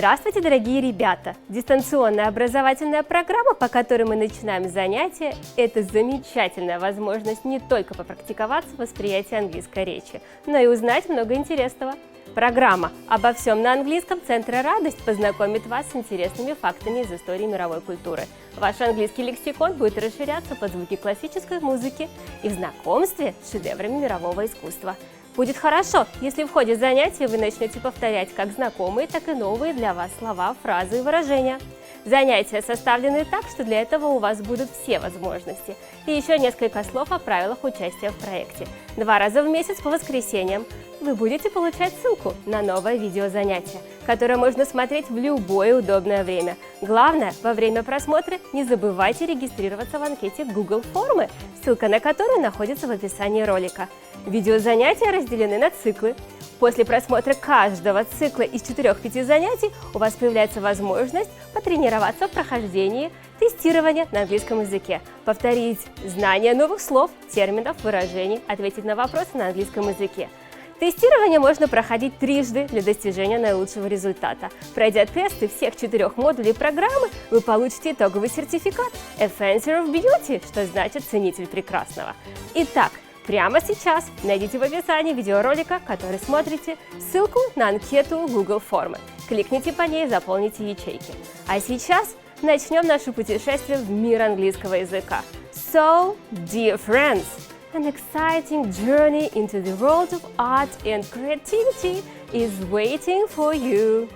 Здравствуйте, дорогие ребята! Дистанционная образовательная программа, по которой мы начинаем занятия, это замечательная возможность не только попрактиковаться в восприятии английской речи, но и узнать много интересного. Программа «Обо всем на английском» Центра «Радость» познакомит вас с интересными фактами из истории мировой культуры. Ваш английский лексикон будет расширяться под звуки классической музыки и в знакомстве с шедеврами мирового искусства. Будет хорошо, если в ходе занятия вы начнете повторять как знакомые, так и новые для вас слова, фразы и выражения. Занятия составлены так, что для этого у вас будут все возможности. И еще несколько слов о правилах участия в проекте. 2 раза в месяц по воскресеньям вы будете получать ссылку на новое видеозанятие, которое можно смотреть в любое удобное время. Главное, во время просмотра не забывайте регистрироваться в анкете Google формы, ссылка на которую находится в описании ролика. Видеозанятия разделены на циклы. После просмотра каждого цикла из 4-5 занятий у вас появляется возможность потренироваться в прохождении тестирования на английском языке, повторить знание новых слов, терминов, выражений, ответить на вопросы на английском языке. Тестирование можно проходить трижды для достижения наилучшего результата. Пройдя тесты всех 4 модулей программы, вы получите итоговый сертификат «A Fencer of Beauty», что значит «ценитель прекрасного». Итак, прямо сейчас найдите в описании видеоролика, который смотрите, ссылку на анкету Google формы. Кликните по ней и заполните ячейки. А сейчас начнем наше путешествие в мир английского языка. So, dear friends, an exciting journey into the world of art and creativity is waiting for you.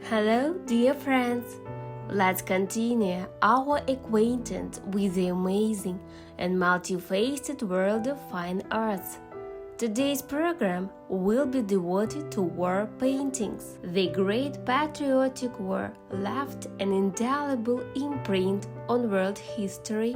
Hello, dear friends! Let's continue our acquaintance with the amazing and multifaceted world of fine arts. Today's program will be devoted to war paintings. The Great Patriotic War left an indelible imprint on world history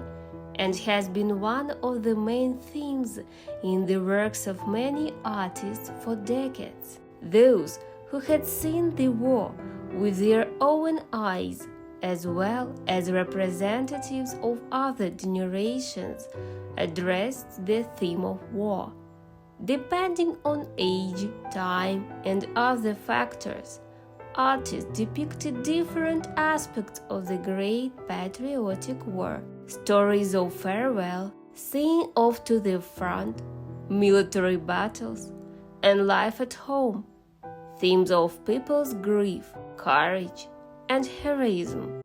and has been one of the main themes in the works of many artists for decades. Those who had seen the war with their own eyes, as well as representatives of other generations, addressed the theme of war. Depending on age, time, and other factors, artists depicted different aspects of the Great Patriotic War. Stories of farewell, seeing off to the front, military battles, and life at home. Themes of people's grief, courage, and heroism.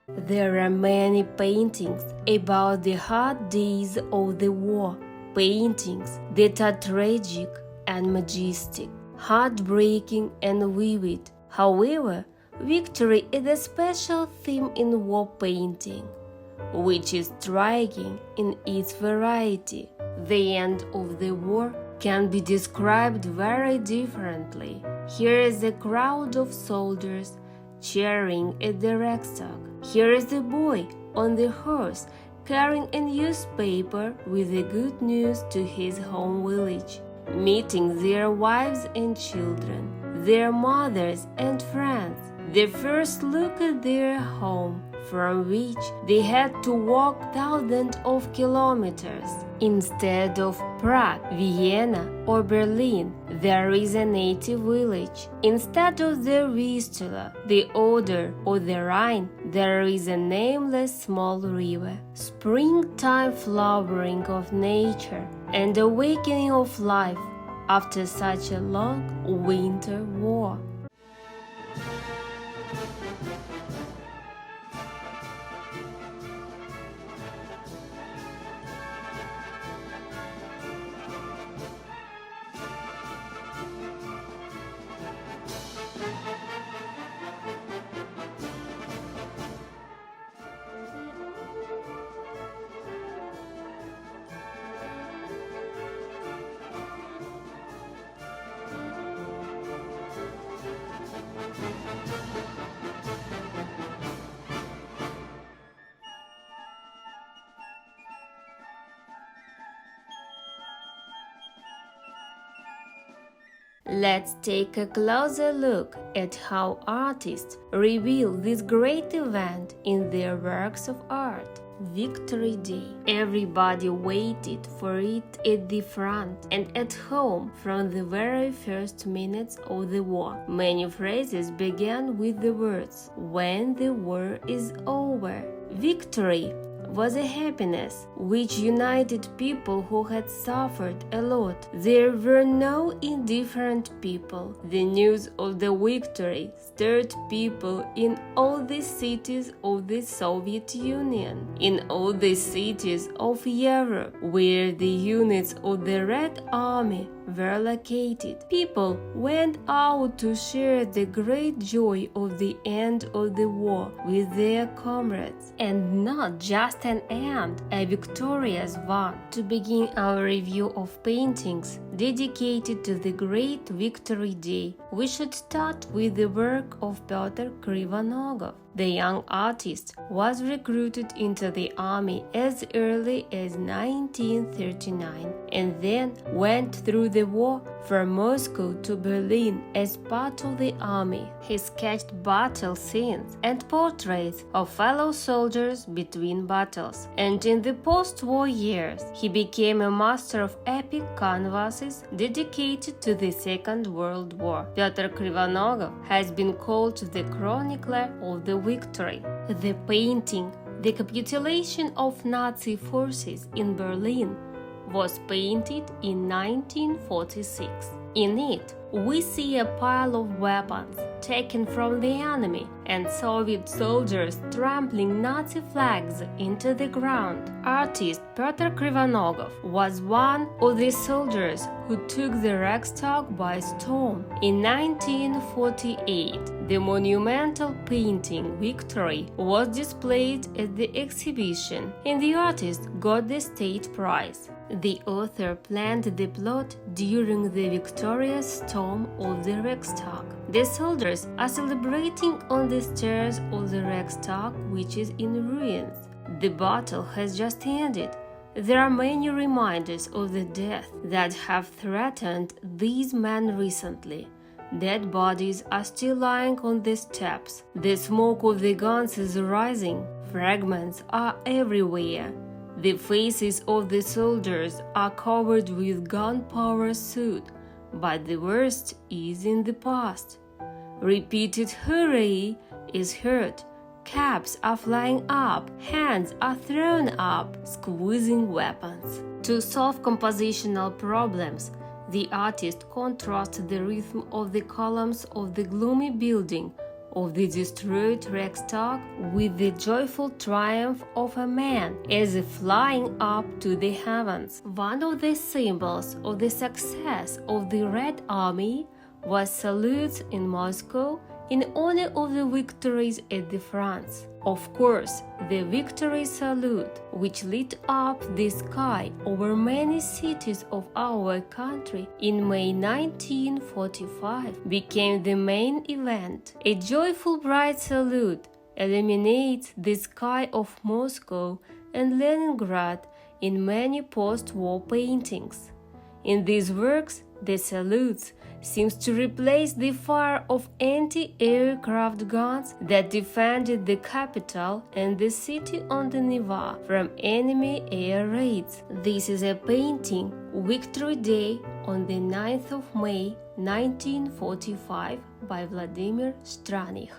There are many paintings about the hard days of the war, paintings that are tragic and majestic, heartbreaking and vivid. However, victory is a special theme in war painting, which is striking in its variety. The end of the war can be described very differently. Here is a crowd of soldiers cheering at the Reichstag. Here is a boy on the horse carrying a newspaper with the good news to his home village, meeting their wives and children, their mothers and friends. The first look at their home, from which they had to walk thousands of kilometers. Instead of Prague, Vienna, or Berlin, there is a native village. Instead of the Vistula, the Oder, or the Rhine, there is a nameless small river. Springtime flowering of nature and awakening of life after such a long winter war. Let's take a closer look at how artists reveal this great event in their works of art. Victory Day. Everybody waited for it at the front and at home from the very first minutes of the war. Many phrases began with the words, "When the war is over." Victory was a happiness which united people who had suffered a lot. There were no indifferent people. The news of the victory stirred people in all the cities of the Soviet Union, in all the cities of Europe, where the units of the Red Army were located. People went out to share the great joy of the end of the war with their comrades, and not just an end, a victorious one. To begin our review of paintings dedicated to the great Victory Day, we should start with the work of Pyotr Krivanogov. The young artist was recruited into the army as early as 1939 and then went through the war from Moscow to Berlin as part of the army. He sketched battle scenes and portraits of fellow soldiers between battles, and in the post-war years he became a master of epic canvases dedicated to the Second World War. Pyotr Krivanogov has been called the chronicler of the victory. The painting, "The Capitulation of Nazi Forces in Berlin," was painted in 1946. In it, we see a pile of weapons taken from the enemy and Soviet soldiers trampling Nazi flags into the ground. Artist Pyotr Krivanogov was one of the soldiers who took the Reichstag by storm. In 1948, the monumental painting Victory was displayed at the exhibition, and the artist got the state prize. The author planned the plot during the victorious storm of the Reichstag. The soldiers are celebrating on the stairs of the Reichstag, which is in ruins. The battle has just ended. There are many reminders of the death that have threatened these men recently. Dead bodies are still lying on the steps. The smoke of the guns is rising. Fragments are everywhere. The faces of the soldiers are covered with gunpowder soot, but the worst is in the past. Repeated hooray is heard. Caps are flying up, hands are thrown up, squeezing weapons. To solve compositional problems, the artist contrasts the rhythm of the columns of the gloomy building of the destroyed Reichstag with the joyful triumph of a man as if flying up to the heavens. One of the symbols of the success of the Red Army was salutes in Moscow in honor of the victories at the front. Of course, the victory salute, which lit up the sky over many cities of our country in May 1945, became the main event. A joyful bright salute illuminates the sky of Moscow and Leningrad in many post-war paintings. In these works, the salutes seems to replace the fire of anti-aircraft guns that defended the capital and the city on the Neva from enemy air raids. This is a painting, Victory Day on the 9th of May 1945 by Vladimir Stranich.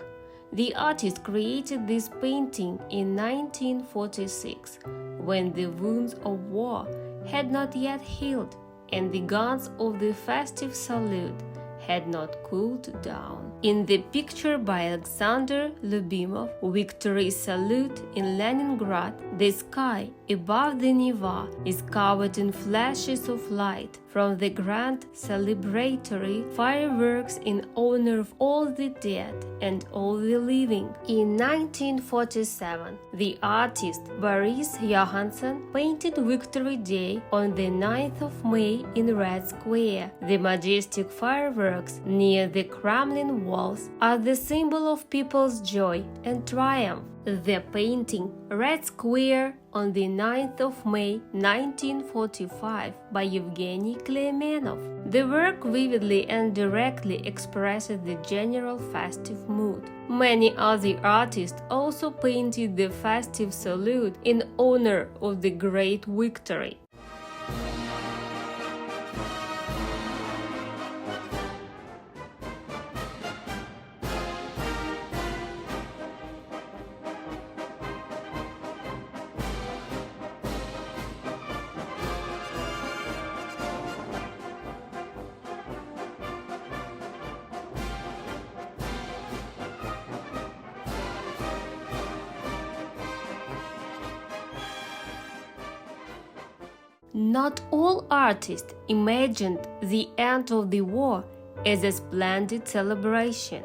The artist created this painting in 1946, when the wounds of war had not yet healed and the guns of the festive salute had not cooled down. In the picture by Alexander Lubimov, Victory Salute in Leningrad, the sky above the Neva is covered in flashes of light from the grand celebratory fireworks in honor of all the dead and all the living. In 1947, the artist Boris Johansson painted Victory Day on the 9th of May in Red Square. The majestic fireworks near the Kremlin walls are the symbol of people's joy and triumph. The painting Red Square on the 9th of May 1945 by Evgeny Klemenov. The work vividly and directly expresses the general festive mood. Many other artists also painted the festive salute in honor of the great victory. Not all artists imagined the end of the war as a splendid celebration.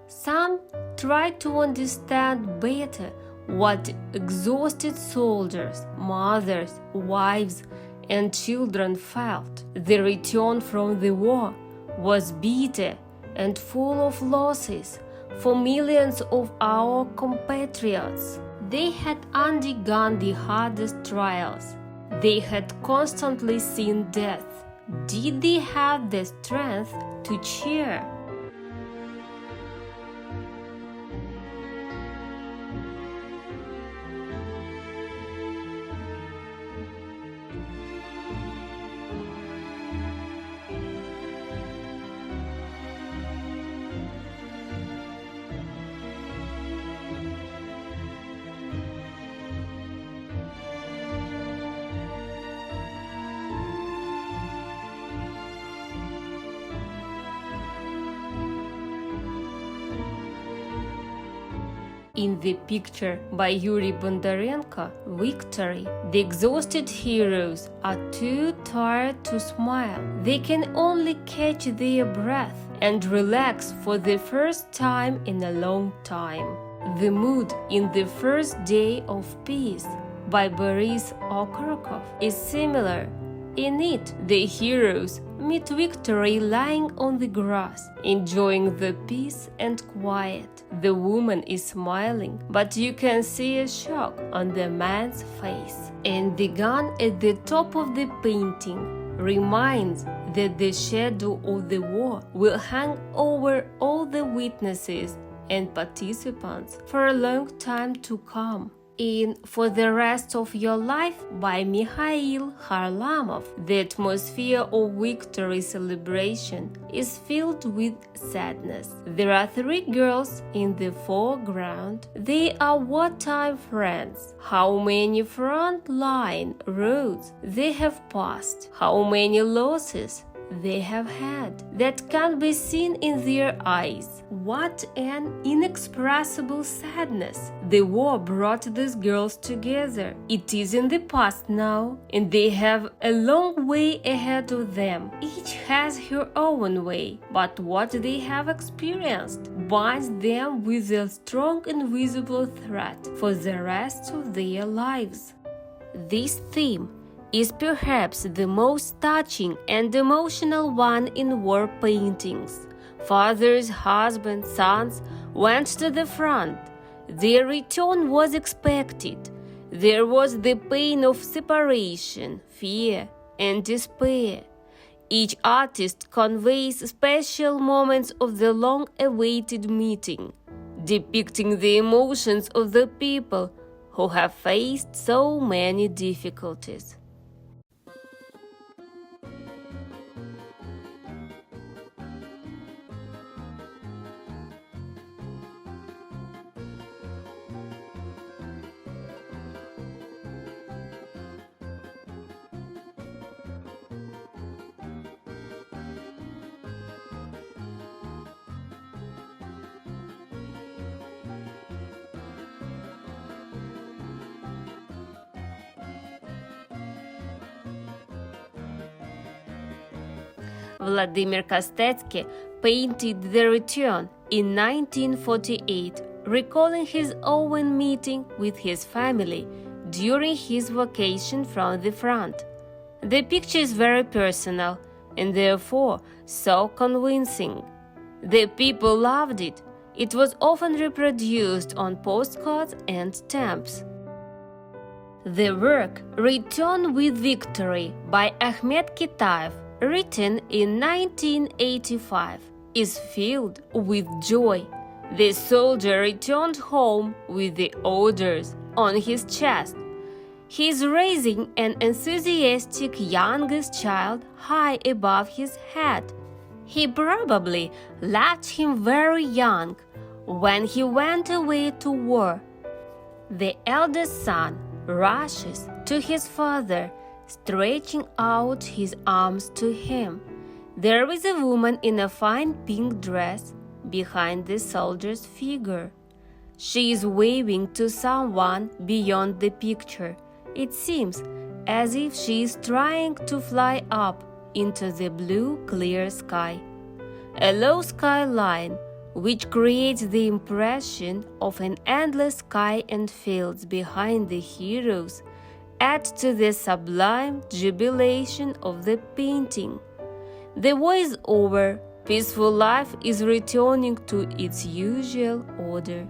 Some tried to understand better what exhausted soldiers, mothers, wives, and children felt. The return from the war was bitter and full of losses for millions of our compatriots. They had undergone the hardest trials. They had constantly seen death. Did they have the strength to cheer? In the picture by Yuri Bondarenko, Victory, the exhausted heroes are too tired to smile. They can only catch their breath and relax for the first time in a long time. The mood in The First Day of Peace by Boris Okrokov is similar. In it, the heroes meet Victory lying on the grass, enjoying the peace and quiet. The woman is smiling, but you can see a shock on the man's face. And the gun at the top of the painting reminds that the shadow of the war will hang over all the witnesses and participants for a long time to come. In For the Rest of Your Life by Mikhail Kharlamov, the atmosphere of victory celebration is filled with sadness. There are three girls in the foreground. They are wartime friends. How many front line roads they have passed, how many losses they have had that can't be seen in their eyes. What an inexpressible sadness! The war brought these girls together. It is in the past now, and they have a long way ahead of them. Each has her own way, but what they have experienced binds them with a strong invisible thread for the rest of their lives. This theme is perhaps the most touching and emotional one in war paintings. Fathers, husbands, sons went to the front. Their return was expected. There was the pain of separation, fear, and despair. Each artist conveys special moments of the long-awaited meeting, depicting the emotions of the people who have faced so many difficulties. Vladimir Kostetsky painted The Return in 1948, recalling his own meeting with his family during his vacation from the front. The picture is very personal and therefore so convincing. The people loved it. It was often reproduced on postcards and stamps. The work Return with Victory by Ahmed Kitaev, written in 1985, is filled with joy. The soldier returned home with the orders on his chest. He is raising an enthusiastic youngest child high above his head. He probably left him very young when he went away to war. The eldest son rushes to his father, stretching out his arms to him. There is a woman in a fine pink dress behind the soldier's figure. She is waving to someone beyond the picture. It seems as if she is trying to fly up into the blue, clear sky. A low skyline, which creates the impression of an endless sky and fields behind the heroes, adds to the sublime jubilation of the painting. The war is over. Peaceful life is returning to its usual order.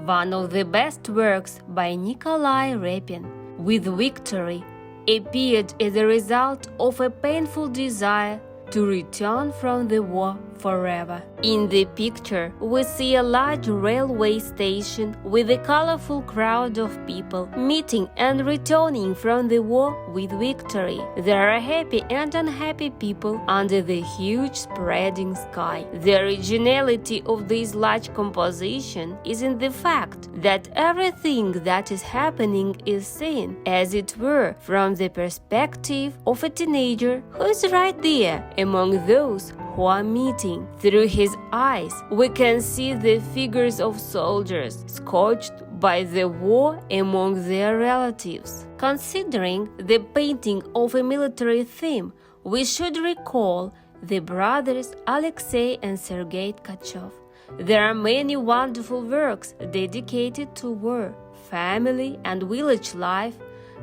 One of the best works by Nikolai Repin, With Victory, appeared as a result of a painful desire to return from the war forever. In the picture, we see a large railway station with a colorful crowd of people meeting and returning from the war with victory. There are happy and unhappy people under the huge spreading sky. The originality of this large composition is in the fact that everything that is happening is seen, as it were, from the perspective of a teenager who is right there among those who are meeting. Through his eyes, we can see the figures of soldiers scorched by the war among their relatives. Considering the painting of a military theme, we should recall the brothers Alexei and Sergei Tkachov. There are many wonderful works dedicated to war, family, and village life,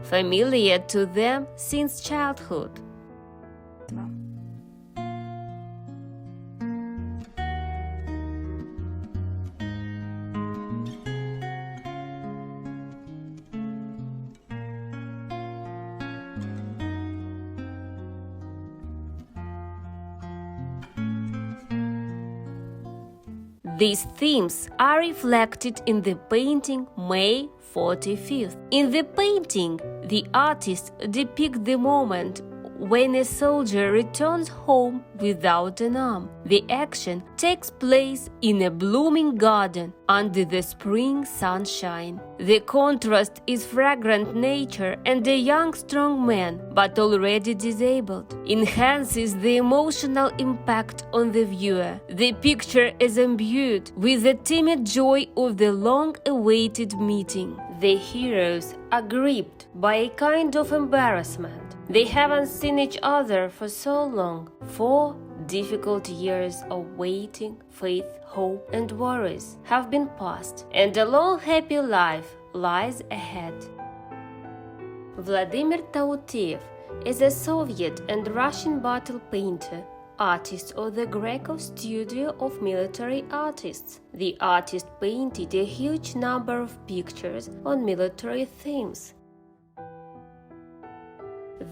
familiar to them since childhood. These themes are reflected in the painting May 45th. In the painting, the artist depicts the moment when a soldier returns home without an arm. The action takes place in a blooming garden under the spring sunshine. The contrast is fragrant nature and a young strong man, but already disabled, enhances the emotional impact on the viewer. The picture is imbued with the timid joy of the long-awaited meeting. The heroes are gripped by a kind of embarrassment. They haven't seen each other for so long. 4 difficult years of waiting, faith, hope, and worries have been passed, and a long happy life lies ahead. Vladimir Tauteev is a Soviet and Russian battle painter, artist of the Grekov Studio of Military Artists. The artist painted a huge number of pictures on military themes.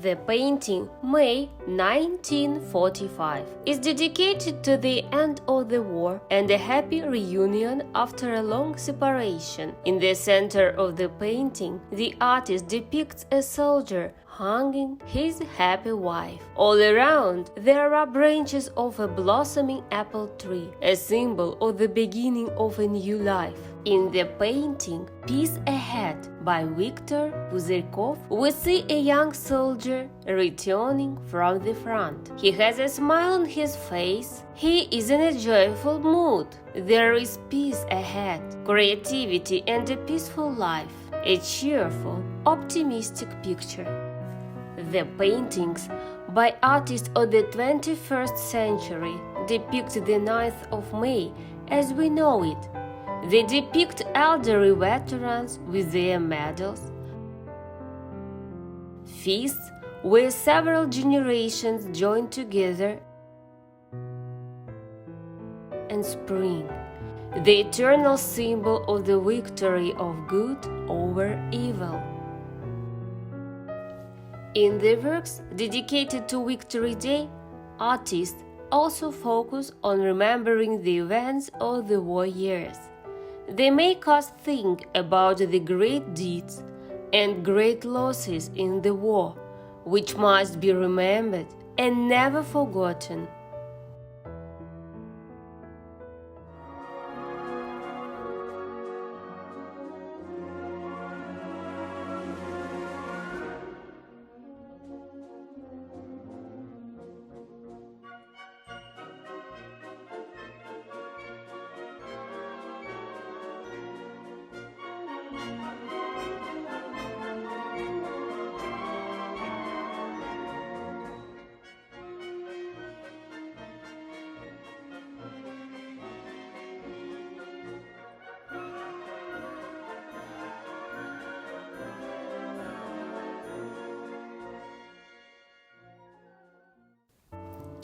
The painting, May 1945, is dedicated to the end of the war and a happy reunion after a long separation. In the center of the painting, the artist depicts a soldier hugging his happy wife. All around, there are branches of a blossoming apple tree, a symbol of the beginning of a new life. In the painting, Peace Ahead by Viktor Puzyrkov, we see a young soldier returning from the front. He has a smile on his face. He is in a joyful mood. There is peace ahead, creativity and a peaceful life. A cheerful, optimistic picture. The paintings by artists of the 21st century depict the 9th of May as we know it. They depict elderly veterans with their medals, feasts where several generations join together, and spring, the eternal symbol of the victory of good over evil. In the works dedicated to Victory Day, artists also focus on remembering the events of the war years. They make us think about the great deeds and great losses in the war, which must be remembered and never forgotten.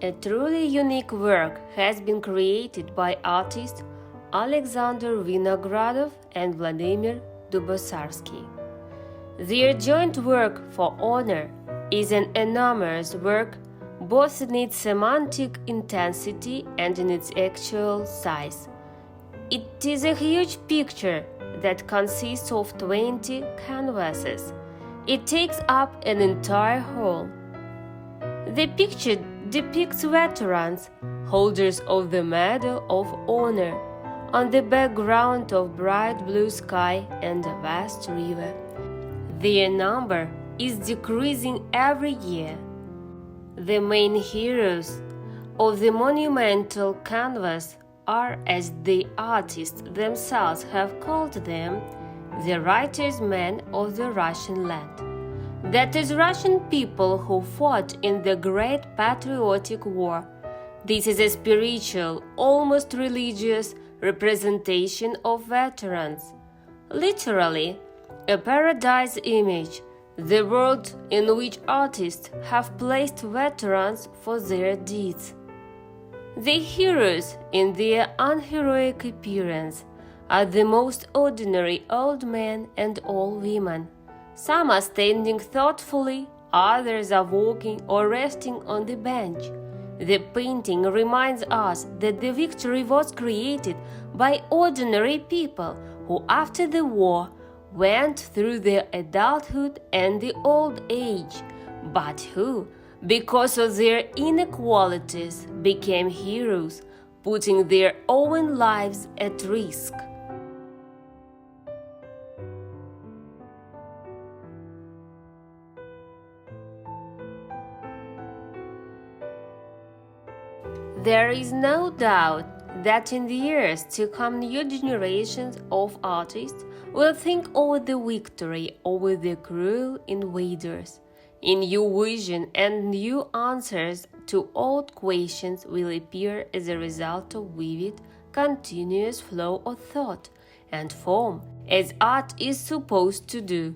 A truly unique work has been created by artists Alexander Vinogradov and Vladimir Dubosarsky. Their joint work for honor is an enormous work both in its semantic intensity and in its actual size. It is a huge picture that consists of 20 canvases. It takes up an entire hall. The picture depicts veterans, holders of the Medal of Honor, on the background of bright blue sky and a vast river. Their number is decreasing every year. The main heroes of the monumental canvas are, as the artists themselves have called them, the writer's men of the Russian land. That is, Russian people who fought in the Great Patriotic War. This is a spiritual, almost religious representation of veterans. Literally, a paradise image, the world in which artists have placed veterans for their deeds. The heroes, in their unheroic appearance, are the most ordinary old men and old women. Some are standing thoughtfully, others are walking or resting on the bench. The painting reminds us that the victory was created by ordinary people who, after the war, went through their adulthood and the old age, but who, because of their inequalities, became heroes, putting their own lives at risk. There is no doubt that in the years to come new generations of artists will think of the victory over the cruel invaders. A new vision and new answers to old questions will appear as a result of vivid, continuous flow of thought and form, as art is supposed to do.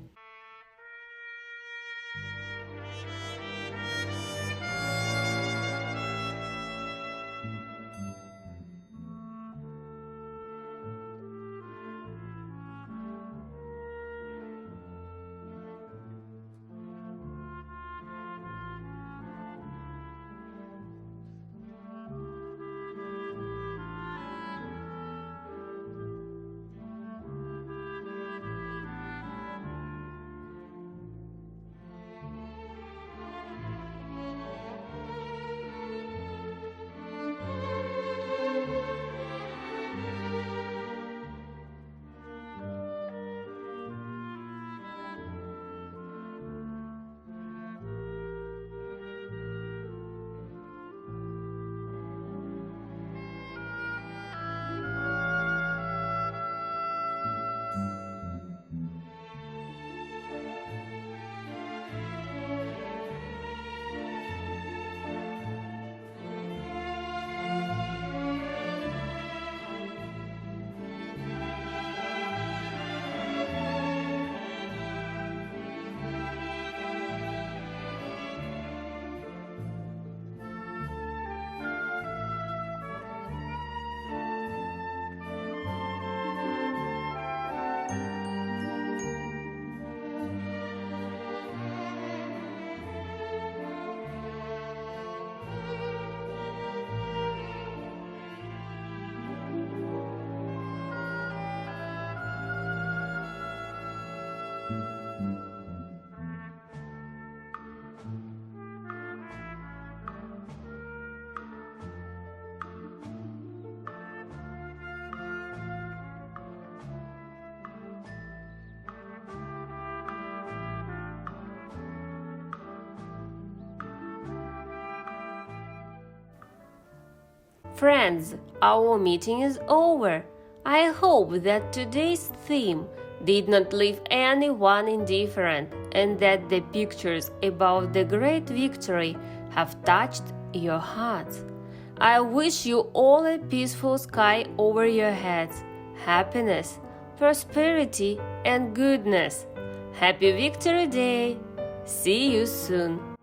Friends, our meeting is over. I hope that today's theme did not leave anyone indifferent and that the pictures about the great victory have touched your hearts. I wish you all a peaceful sky over your heads, happiness, prosperity, and goodness. Happy Victory Day! See you soon!